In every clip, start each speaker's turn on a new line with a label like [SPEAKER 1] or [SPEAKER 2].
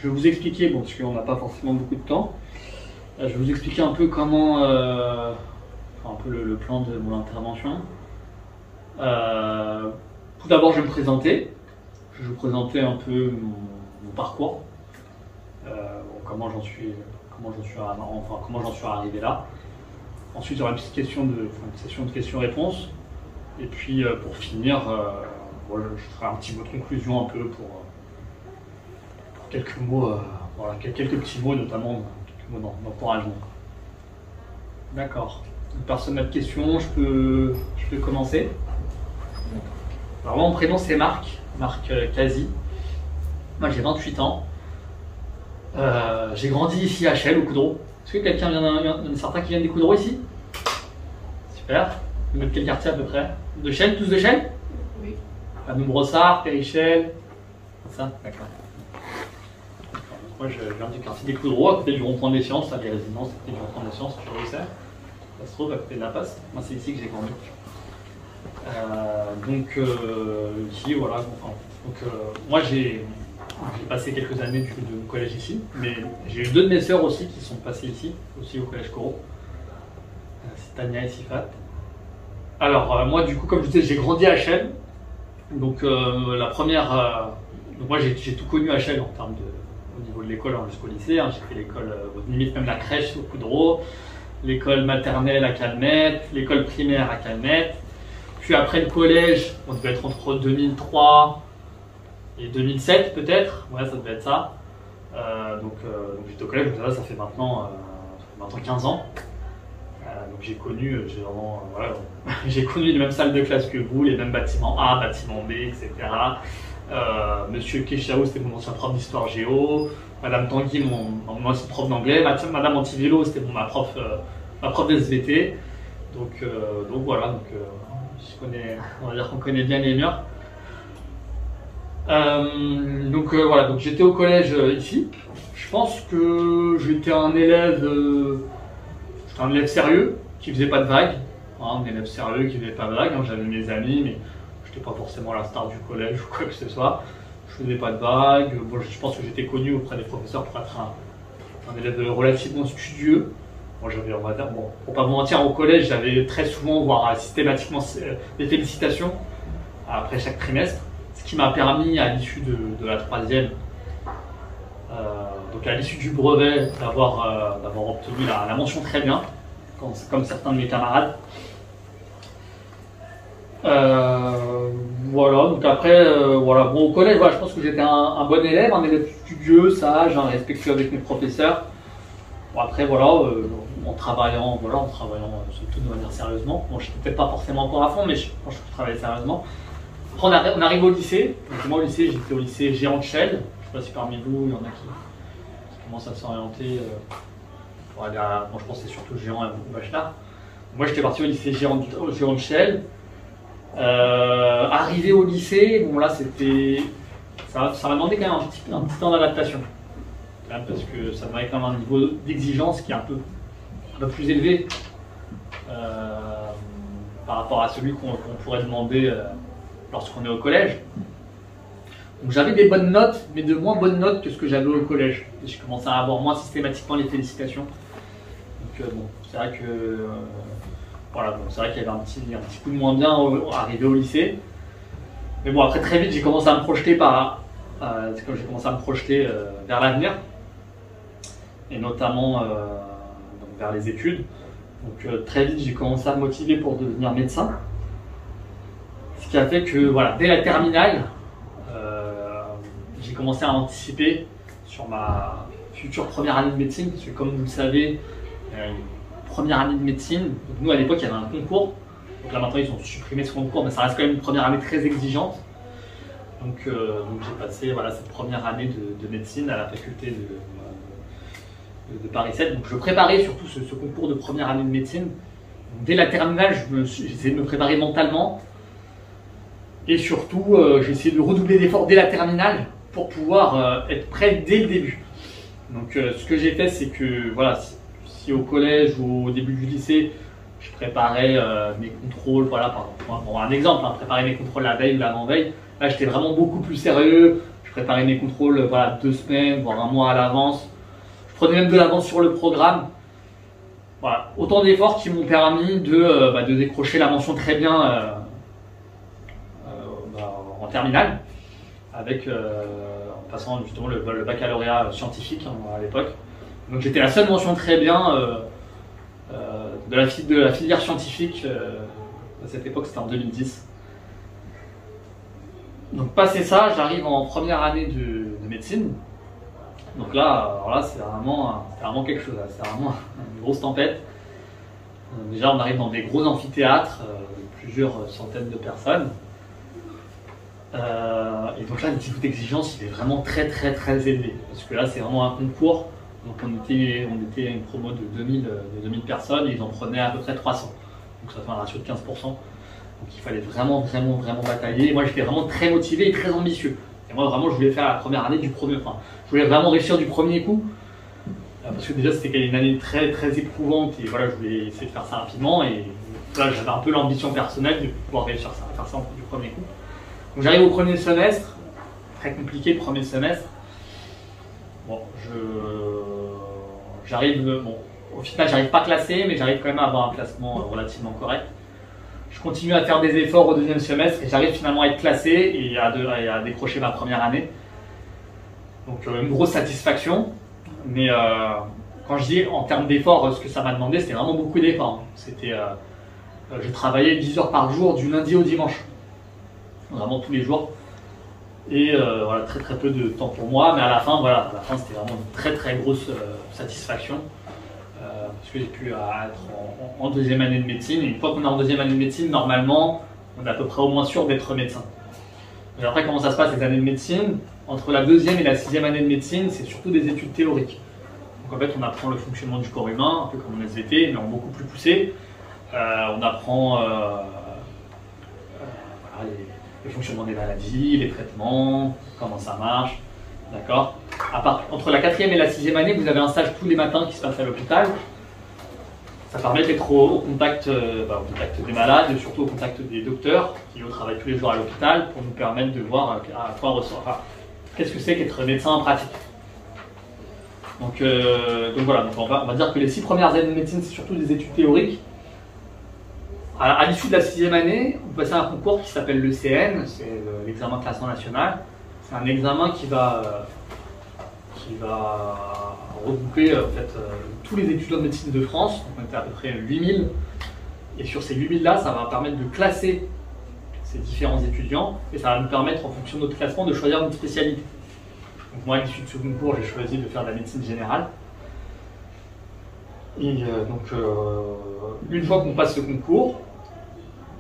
[SPEAKER 1] je vais vous expliquer, bon, parce qu'on n'a pas forcément beaucoup de temps, je vais vous expliquer un peu comment, un peu le plan de mon intervention. Tout d'abord, je vais me présenter. Je vais vous présenter un peu mon parcours, comment j'en suis arrivé là. Ensuite, il y aura une petite session de questions-réponses. Et puis, pour finir, voilà, je ferai un petit mot de conclusion un peu pour quelques mots, voilà, quelques petits mots, notamment quelques mots d'encouragement. D'accord. Personne n'a de questions, je peux commencer. Alors, moi, mon prénom, c'est Marc Casi. Moi, j'ai 28 ans. J'ai grandi ici à Chelles, au Coudreau. Est-ce que quelqu'un vient d'un certain qui vient des Coudreau ici? Super. Vous êtes de quel quartier à peu près? De Chelles? Tous de Chelles?
[SPEAKER 2] Oui.
[SPEAKER 1] Brossard, Périchel. Ça? D'accord. Moi, je viens du quartier des Coudreau, à côté du rond-point des Sciences, à des résidences, à côté du rond-point des Sciences, tu vois où c'est? Ça se trouve à côté de la Passe. Moi, c'est ici que j'ai grandi. Ici, voilà. Moi, j'ai passé quelques années de collège ici, mais j'ai eu deux de mes sœurs aussi qui sont passées ici, aussi au collège Corot. C'est Tania et Sifat. Alors, moi, du coup, comme je disais, j'ai grandi à Chelles. Donc, la première. Donc moi, j'ai tout connu à Chelles en termes au niveau de l'école jusqu'au lycée. J'ai fait l'école, limite même la crèche au Coudreau, l'école maternelle à Calmette, l'école primaire à Calmette. Puis après le collège, on devait être entre 2003 et 2007 peut-être. Ouais, ça devait être ça. Donc j'étais au collège, donc ça fait maintenant 15 ans. Donc j'ai connu, j'ai connu les mêmes salles de classe que vous, les mêmes bâtiments A, bâtiments B, etc. Monsieur Kéchiao, c'était mon ancien prof d'histoire géo. Madame Tanguy, mon ancien prof d'anglais. Madame Antivélo, c'était ma prof de SVT. Donc voilà, on va dire qu'on connaît bien les murs. Voilà, donc j'étais au collège ici. Je pense que j'étais un élève sérieux qui faisait pas de vagues. Un élève sérieux qui faisait pas de vagues. J'avais mes amis, mais je n'étais pas forcément la star du collège ou quoi que ce soit. Je faisais pas de vagues. Bon, je pense que j'étais connu auprès des professeurs pour être un élève relativement studieux. Moi, j'avais, on va dire, bon, pour pas vous mentir, au collège, j'avais très souvent, voire systématiquement, des félicitations après chaque trimestre, ce qui m'a permis, à l'issue de la troisième, donc à l'issue du brevet, d'avoir obtenu la mention très bien, comme certains de mes camarades. Voilà, donc après, voilà, bon, au collège, voilà, je pense que j'étais un bon élève, un élève studieux, sage, respectueux avec mes professeurs. Bon, après, voilà, en travaillant surtout de manière sérieusement. Bon, je n'étais peut-être pas forcément encore à fond, mais je pense que je travaillais sérieusement. Après, on arrive au lycée. Donc, moi, au lycée, j'étais au lycée Géant de Chelles. Je ne sais pas si parmi vous, il y en a qui commencent à s'orienter pour aller à. Bon, je pense que c'est surtout Géant et Bachelard. Moi, j'étais parti au lycée Géant de Chelles. Arrivé au lycée, bon, là, c'était. Ça m'a demandé quand même un petit temps d'adaptation. Parce que ça demandait quand même un niveau d'exigence qui est un peu plus élevé par rapport à celui qu'on pourrait demander lorsqu'on est au collège. Donc j'avais des bonnes notes, mais de moins bonnes notes que ce que j'avais au collège. Et je commençais à avoir moins systématiquement les félicitations. Donc bon, c'est vrai que voilà, bon, c'est vrai qu'il y avait un petit coup de moins bien arrivé au lycée. Mais bon, après très vite, j'ai commencé à me projeter vers l'avenir. Et notamment vers les études. Donc très vite, j'ai commencé à me motiver pour devenir médecin. Ce qui a fait que voilà, dès la terminale, j'ai commencé à anticiper sur ma future première année de médecine. Parce que comme vous le savez, première année de médecine, donc nous à l'époque il y avait un concours. Donc là maintenant ils ont supprimé ce concours, mais ça reste quand même une première année très exigeante. Donc j'ai passé cette première année de médecine à la faculté de Paris 7. Donc je préparais surtout ce concours de première année de médecine. Donc, dès la terminale, j'essayais de me préparer mentalement. Et surtout, j'ai essayé de redoubler d'efforts dès la terminale pour pouvoir être prêt dès le début. Donc ce que j'ai fait, c'est que voilà, si au collège ou au début du lycée, je préparais mes contrôles, voilà, pour un exemple, préparer mes contrôles la veille ou l'avant-veille, là j'étais vraiment beaucoup plus sérieux. Je préparais mes contrôles voilà, 2 semaines, voire un mois à l'avance. Je prenais même de l'avance sur le programme. Voilà. Autant d'efforts qui m'ont permis de décrocher la mention très bien en terminale, en passant justement le baccalauréat scientifique à l'époque. Donc j'étais la seule mention très bien de la filière scientifique. À cette époque, c'était en 2010. Donc passé ça, j'arrive en première année de médecine. Donc là, c'est vraiment quelque chose. C'est vraiment une grosse tempête. Déjà, on arrive dans des gros amphithéâtres, plusieurs centaines de personnes. Et donc là, le niveau d'exigence, il est vraiment très élevé. Parce que là, c'est vraiment un concours. Donc on était une promo de 2000 personnes et ils en prenaient à peu près 300. Donc ça fait un ratio de 15%. Donc il fallait vraiment batailler. Et moi, j'étais vraiment très motivé et très ambitieux. Et moi, vraiment, je voulais faire la première année du premier. Enfin, je voulais vraiment réussir du premier coup. Parce que déjà, c'était une année très éprouvante. Et voilà, je voulais essayer de faire ça rapidement. Et là, j'avais un peu l'ambition personnelle de pouvoir réussir ça, faire ça du premier coup. Donc j'arrive au premier semestre. Très compliqué le premier semestre. Bon, au final, j'arrive pas classé, mais j'arrive quand même à avoir un classement relativement correct. Je continue à faire des efforts au deuxième semestre et j'arrive finalement à être classé et à décrocher ma première année. Donc une grosse satisfaction. Mais quand je dis en termes d'efforts, ce que ça m'a demandé, c'était vraiment beaucoup d'efforts. Je travaillais 10 heures par jour du lundi au dimanche. Vraiment tous les jours. Et voilà, très peu de temps pour moi, mais à la fin, c'était vraiment une très grosse satisfaction parce que j'ai pu être en deuxième année de médecine. Et une fois qu'on est en deuxième année de médecine, normalement, on est à peu près au moins sûr d'être médecin. Mais après, comment ça se passe les années de médecine? Entre la deuxième et la sixième année de médecine, c'est surtout des études théoriques. Donc en fait, on apprend le fonctionnement du corps humain, un peu comme en SVT, mais en beaucoup plus poussé. On apprend le fonctionnement des maladies, les traitements, comment ça marche, d'accord. Entre la quatrième et la sixième année, vous avez un stage tous les matins qui se passe à l'hôpital. Ça permet d'être au contact des malades et surtout au contact des docteurs qui travaillent tous les jours à l'hôpital pour nous permettre de voir à quoi ressort. Qu'est-ce que c'est qu'être médecin en pratique. Donc voilà, on va dire que les 6 premières années de médecine, c'est surtout des études théoriques. À l'issue de la 6e année, vous passez un concours qui s'appelle l'ECN, c'est l'examen de classement national. C'est un examen qui va regrouper tous les étudiants de médecine de France. Donc on était à peu près 8000. Et sur ces 8000 là, ça va permettre de classer ces différents étudiants et ça va nous permettre, en fonction de notre classement, de choisir notre spécialité. Donc moi, à l'issue de ce concours, j'ai choisi de faire de la médecine générale. Et une fois qu'on passe ce concours,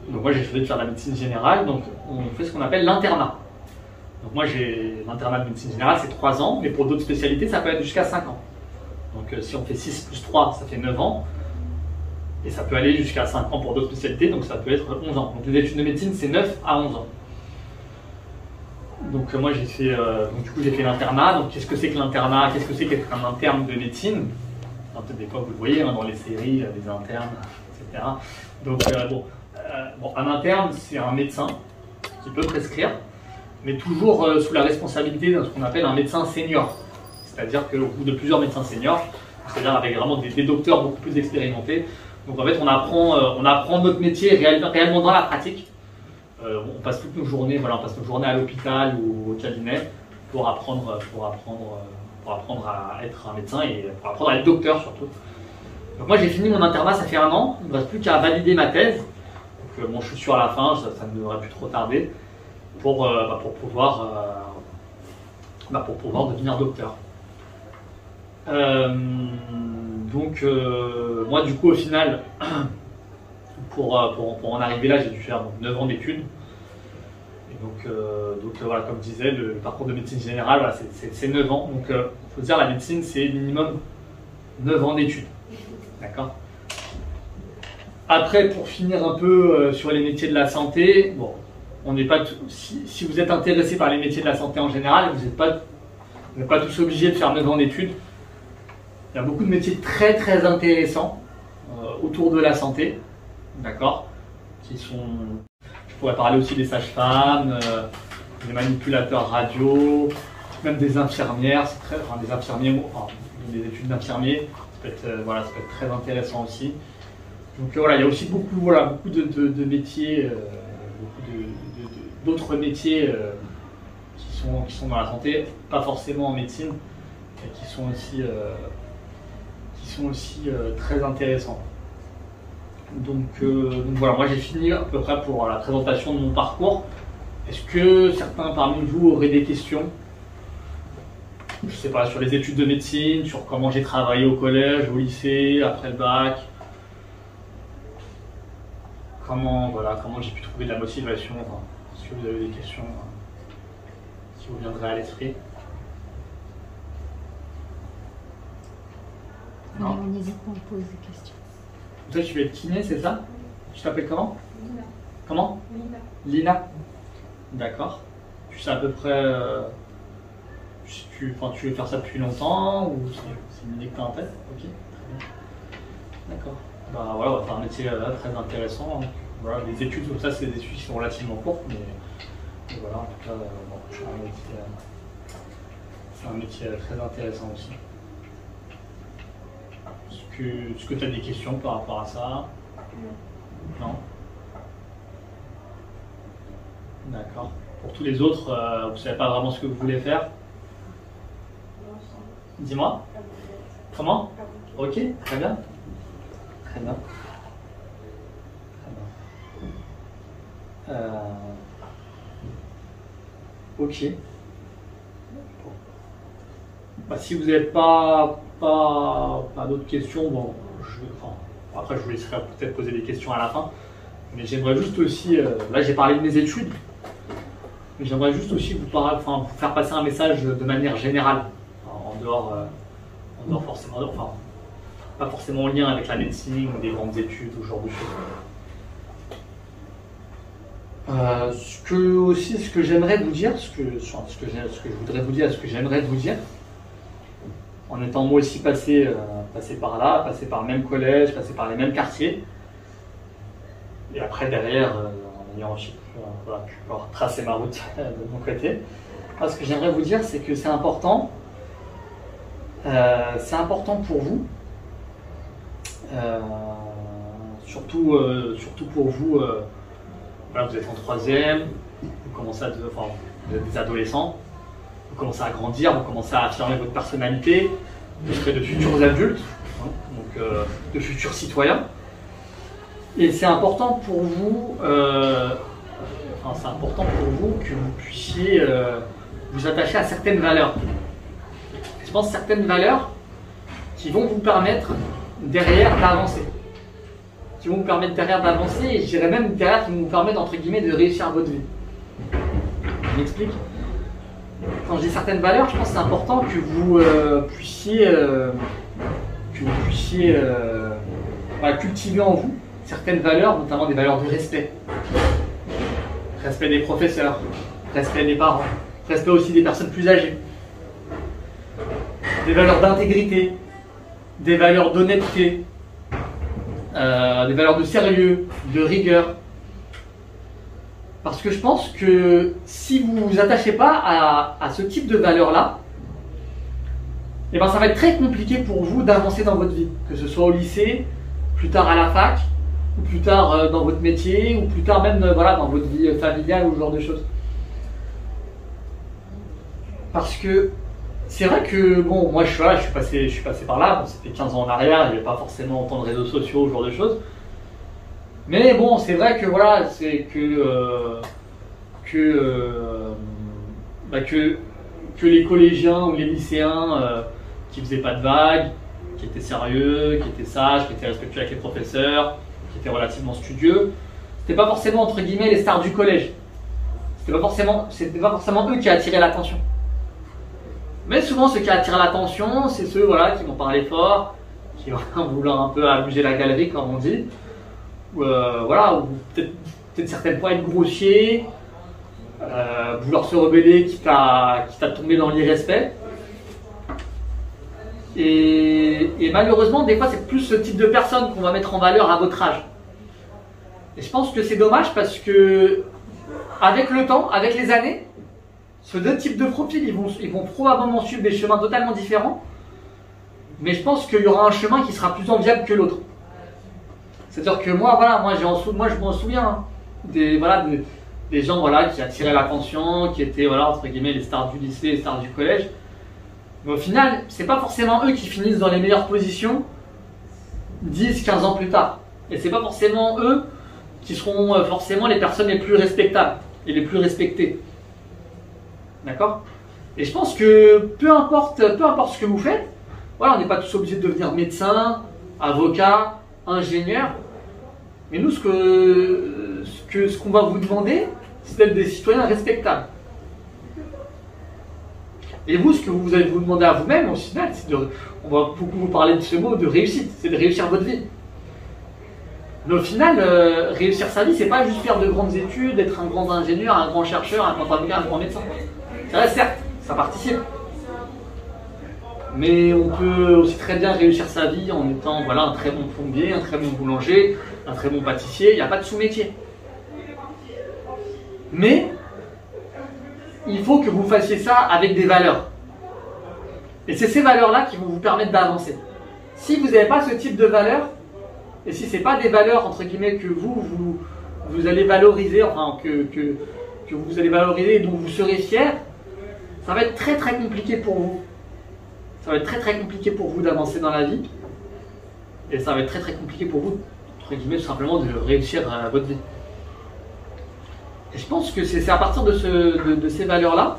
[SPEAKER 1] donc moi j'ai choisi de faire de la médecine générale, donc on fait ce qu'on appelle l'internat. Donc moi l'internat de médecine générale c'est 3 ans, mais pour d'autres spécialités ça peut être jusqu'à 5 ans. Donc si on fait 6 plus 3, ça fait 9 ans, et ça peut aller jusqu'à 5 ans pour d'autres spécialités, donc ça peut être 11 ans. Donc les études de médecine c'est 9 à 11 ans. Donc moi j'ai fait l'internat. Donc qu'est-ce que c'est que l'internat? Qu'est-ce que c'est qu'être un interne de médecine? Peut-être des fois vous le voyez dans les séries, des internes, etc. Donc un interne c'est un médecin qui peut prescrire, mais toujours sous la responsabilité de ce qu'on appelle un médecin senior. C'est-à-dire qu'au bout de plusieurs médecins seniors, c'est-à-dire avec vraiment des docteurs beaucoup plus expérimentés. Donc en fait on apprend notre métier réellement dans la pratique. On passe toutes nos journées, à l'hôpital ou au cabinet pour apprendre à être un médecin et pour apprendre à être docteur surtout. Donc moi j'ai fini mon internat, ça fait 1 an, il ne me reste plus qu'à valider ma thèse. Donc je suis sûr à la fin, ça ne devrait plus trop tarder pour pouvoir devenir docteur. Moi du coup au final, pour en arriver là, j'ai dû faire 9 ans d'études. Et donc voilà, comme je disais, le parcours de médecine générale, voilà, c'est 9 ans. Donc il faut dire la médecine, c'est minimum 9 ans d'études. D'accord. Après, pour finir un peu sur les métiers de la santé, bon, on n'est pas si vous êtes intéressé par les métiers de la santé en général, vous n'êtes pas tous obligés de faire 9 ans d'études. Il y a beaucoup de métiers très intéressants autour de la santé, d'accord, qui sont... Je pourrais parler aussi des sages-femmes, des manipulateurs radio, même des infirmières, enfin des infirmiers, enfin, des études d'infirmiers, ça peut être, voilà, ça peut être très intéressant aussi. Donc voilà, il y a aussi beaucoup, voilà, beaucoup de métiers, d'autres métiers qui sont dans la santé, pas forcément en médecine, et qui sont aussi très intéressants. Donc voilà, moi j'ai fini à peu près pour la présentation de mon parcours. Est-ce que certains parmi vous auraient des questions? Je ne sais pas, sur les études de médecine, sur comment j'ai travaillé au collège, au lycée, après le bac. Comment j'ai pu trouver de la motivation. Enfin, est-ce que vous avez des questions qui vous viendraient à l'esprit?
[SPEAKER 2] Non, on n'hésite pas à poser des questions.
[SPEAKER 1] Toi, tu veux être kiné, c'est ça? Tu t'appelles comment?
[SPEAKER 3] Lina.
[SPEAKER 1] Comment?
[SPEAKER 3] Lina.
[SPEAKER 1] Lina. D'accord. Tu sais à peu près. Tu veux faire ça depuis longtemps ou c'est une idée que tu as en tête? Ok, très bien. D'accord. Bah voilà, on va faire un métier très intéressant. Voilà, les études comme ça, c'est des études qui sont relativement courtes, mais voilà, en tout cas, bon, c'est un métier très intéressant aussi. Est-ce que tu as des questions par rapport à ça? Non. Non. D'accord. Pour tous les autres, vous ne savez pas vraiment ce que vous voulez faire? Dis-moi. Comment? Ok, très bien. Très bien. Très bien. Ok. Bah, si vous n'avez pas d'autres questions, bon, après je vous laisserai peut-être poser des questions à la fin. Mais j'aimerais juste aussi, là j'ai parlé de mes études, mais j'aimerais juste aussi vous faire passer un message de manière générale, en dehors forcément, enfin, pas forcément en lien avec la médecine ou des grandes études ou ce genre de choses. Ce que j'aimerais vous dire, ce que je voudrais vous dire, ce que j'aimerais vous dire, en étant moi aussi passé par là, passé par le même collège, passé par les mêmes quartiers, et après derrière, en ayant pu tracer ma route de mon côté, ce que j'aimerais vous dire, c'est que c'est important pour vous, surtout pour vous, voilà, vous êtes en troisième, vous commencez vous êtes des adolescents, vous commencez à grandir, vous commencez à affirmer votre personnalité, vous serez de futurs adultes, hein, donc de futurs citoyens. Et c'est important pour vous, que vous puissiez vous attacher à certaines valeurs. Je pense certaines valeurs qui vont vous permettre derrière d'avancer. Qui vont vous permettre derrière d'avancer, et je dirais même derrière qui vont vous permettre entre guillemets de réussir votre vie. Je m'explique. Quand je dis certaines valeurs, je pense que c'est important que vous puissiez cultiver en vous certaines valeurs, notamment des valeurs de respect. Respect des professeurs, respect des parents, respect aussi des personnes plus âgées. Des valeurs d'intégrité, des valeurs d'honnêteté, des valeurs de sérieux, de rigueur. Parce que je pense que si vous ne vous attachez pas à ce type de valeurs-là, eh ben ça va être très compliqué pour vous d'avancer dans votre vie, que ce soit au lycée, plus tard à la fac, ou plus tard dans votre métier, ou plus tard même dans votre vie familiale ou ce genre de choses. Parce que c'est vrai que, bon, moi je suis passé par là, bon, c'était 15 ans en arrière, il n'y avait pas forcément autant de réseaux sociaux, ce genre de choses. Mais bon, c'est vrai que voilà, c'est que les collégiens ou les lycéens qui faisaient pas de vagues, qui étaient sérieux, qui étaient sages, qui étaient respectueux avec les professeurs, qui étaient relativement studieux, c'était pas forcément entre guillemets les stars du collège. C'était pas forcément eux qui attiraient l'attention. Mais souvent, ceux qui attirent l'attention, c'est ceux qui vont parler fort, qui vont vouloir un peu amuser la galerie, comme on dit. Ou peut-être certaines fois être grossier, vouloir se rebeller quitte à tomber dans l'irrespect. Et malheureusement, des fois, c'est plus ce type de personnes qu'on va mettre en valeur à votre âge. Et je pense que c'est dommage parce que, avec le temps, avec les années, ces deux types de profils, ils vont probablement suivre des chemins totalement différents, mais je pense qu'il y aura un chemin qui sera plus enviable que l'autre. C'est-à-dire que moi, voilà, moi je m'en souviens hein, des gens voilà, qui attiraient l'attention, qui étaient voilà, entre guillemets les stars du lycée, les stars du collège. Mais au final, c'est pas forcément eux qui finissent dans les meilleures positions 10, 15 ans plus tard. Et c'est pas forcément eux qui seront forcément les personnes les plus respectables et les plus respectées. D'accord? Et je pense que peu importe ce que vous faites, voilà, on n'est pas tous obligés de devenir médecin, avocat, ingénieur. Mais nous, ce qu'on va vous demander, c'est d'être des citoyens respectables. Et vous, ce que vous allez vous demander à vous-même, au final, on va beaucoup vous parler de ce mot de réussite, c'est de réussir votre vie. Mais au final, réussir sa vie, c'est pas juste faire de grandes études, être un grand ingénieur, un grand chercheur, un grand avocat, un grand médecin. C'est vrai, certes, ça participe. Mais on peut aussi très bien réussir sa vie en étant voilà, un très bon plombier, un très bon boulanger, un très bon pâtissier, il n'y a pas de sous-métier. Mais il faut que vous fassiez ça avec des valeurs. Et c'est ces valeurs-là qui vont vous permettre d'avancer. Si vous n'avez pas ce type de valeurs, et si ce n'est pas des valeurs, entre guillemets, que vous allez valoriser, enfin, que vous allez valoriser et dont vous serez fier, ça va être très très compliqué pour vous. Ça va être très très compliqué pour vous d'avancer dans la vie. Et ça va être très très compliqué pour vous, entre guillemets, tout simplement de réussir votre vie. Et je pense que c'est à partir de ces valeurs-là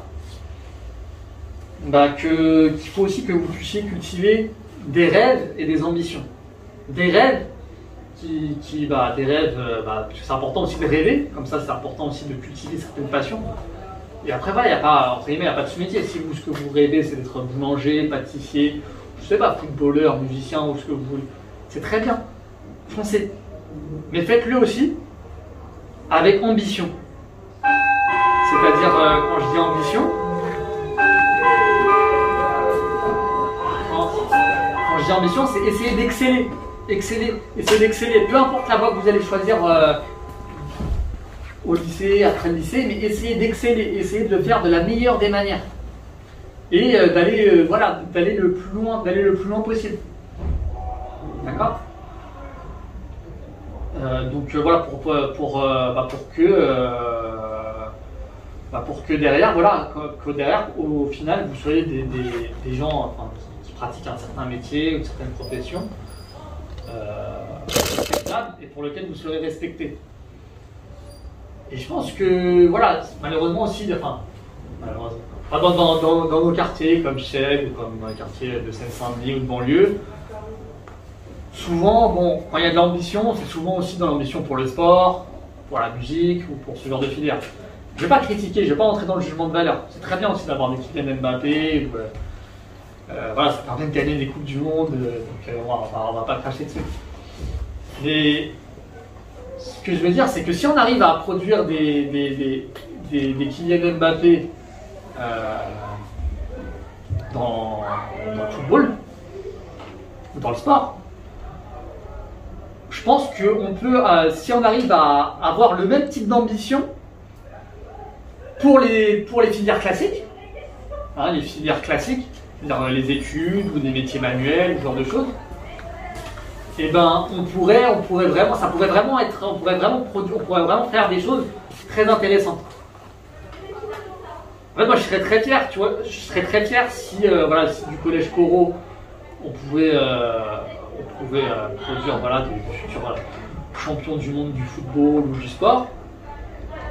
[SPEAKER 1] qu'il faut aussi que vous puissiez cultiver des rêves et des ambitions. Des rêves parce que c'est important aussi de rêver, comme ça c'est important aussi de cultiver certaines passions. Et après voilà, il n'y a pas de sous-métier. Si ce que vous rêvez c'est d'être boulanger, pâtissier, je sais pas, footballeur, musicien ou ce que vous voulez, c'est très bien, foncez. Mais faites-le aussi avec ambition. C'est-à-dire, quand je dis ambition, c'est essayer d'exceller. Essayer d'exceller. Peu importe la voie que vous allez choisir au lycée, après le lycée, mais essayez d'exceller. Essayez de le faire de la meilleure des manières. Et d'aller le plus loin possible. D'accord? Donc voilà, pour que derrière, au final, vous soyez des gens qui pratiquent un certain métier ou une certaine profession respectable et pour lequel vous serez respecté. Et je pense que, voilà, malheureusement aussi, pas dans nos quartiers comme Chelles ou comme dans les quartiers de Seine-Saint-Denis ou de banlieue, souvent, quand il y a de l'ambition, c'est souvent aussi dans l'ambition pour le sport, pour la musique ou pour ce genre de filière. Je ne vais pas critiquer, je ne vais pas entrer dans le jugement de valeur. C'est très bien aussi d'avoir des Kylian Mbappé, ça permet de gagner des Coupes du Monde, donc on ne va pas cracher dessus. Mais ce que je veux dire, c'est que si on arrive à produire des Kylian Mbappé dans le football ou dans le sport, je pense qu'on peut, si on arrive à avoir le même type d'ambition pour les filières classiques, les filières classiques, c'est-à-dire les études ou des métiers manuels, ce genre de choses, et on pourrait vraiment faire des choses très intéressantes. En fait, moi, je serais très fier, tu vois, si du collège Corot, on pouvait produire des futurs champions du monde du football ou du sport.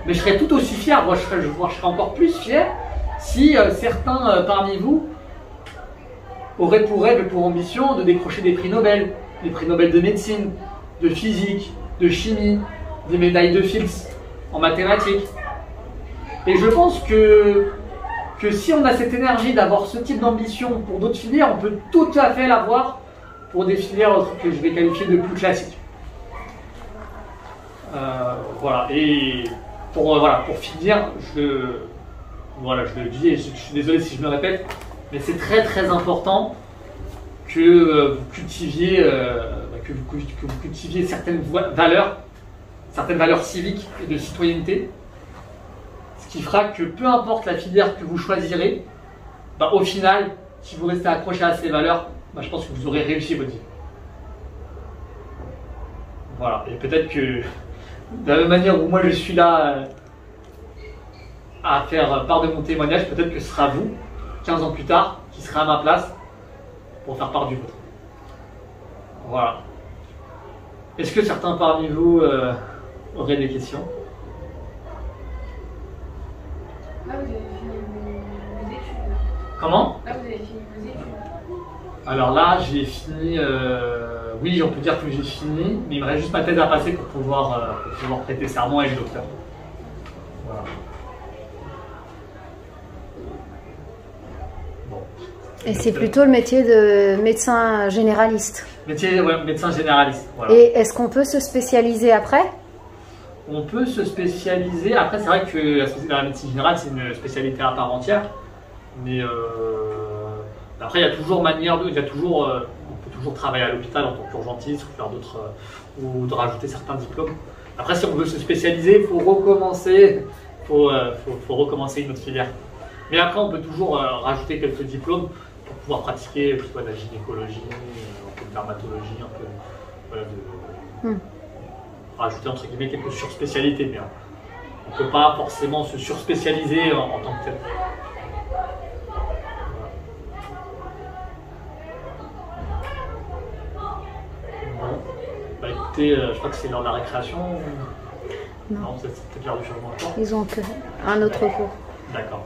[SPEAKER 1] Mais je serais tout aussi fier, je serais encore plus fier si certains parmi vous auraient pour rêve et pour ambition de décrocher des prix Nobel de médecine, de physique, de chimie, des médailles de Fields en mathématiques. Et je pense que si on a cette énergie d'avoir ce type d'ambition pour d'autres filières, on peut tout à fait l'avoir pour des filières que je vais qualifier de plus classiques. Et pour finir, je le dis et je suis désolé si je me répète, mais c'est très très important que vous cultiviez certaines valeurs civiques et de citoyenneté, ce qui fera que peu importe la filière que vous choisirez, bah, au final, si vous restez accroché à ces valeurs, bah, je pense que vous aurez réussi votre vie. Voilà, et peut-être que de la même manière où moi je suis là à faire part de mon témoignage, peut-être que ce sera vous, 15 ans plus tard, qui serez à ma place pour faire part du vôtre. Voilà. Est-ce que certains parmi vous auraient des questions?
[SPEAKER 3] Là, vous avez fini vos études. Là.
[SPEAKER 1] Comment?
[SPEAKER 3] Là, vous avez fini vos études.
[SPEAKER 1] Alors là, j'ai fini, oui, on peut dire que j'ai fini, mais il me reste juste ma thèse à passer pour pouvoir prêter serment et être docteur. Voilà. Bon.
[SPEAKER 2] Et c'est plutôt le métier de médecin généraliste.
[SPEAKER 1] Métier, ouais, médecin généraliste. Voilà.
[SPEAKER 2] Et est-ce qu'on peut se spécialiser après?
[SPEAKER 1] On peut se spécialiser. Après, c'est vrai que la médecine générale, c'est une spécialité à part entière. Mais après, il y a toujours manière de. On peut toujours travailler à l'hôpital en tant qu'urgentiste ou faire d'autres. Ou de rajouter certains diplômes. Après, si on veut se spécialiser, il faut recommencer. Faut recommencer une autre filière. Mais après, on peut toujours rajouter quelques diplômes pour pouvoir pratiquer que ce soit de la gynécologie, un peu de dermatologie, un peu. Voilà, rajouter entre guillemets quelques surspécialités, mais on ne peut pas forcément se surspécialiser en tant que tel. Bon, bah écoutez, je crois que c'est l'heure de la récréation.
[SPEAKER 2] Non,
[SPEAKER 1] c'est peut-être l'heure du changement de temps.
[SPEAKER 2] ils ont un autre cours.
[SPEAKER 1] D'accord.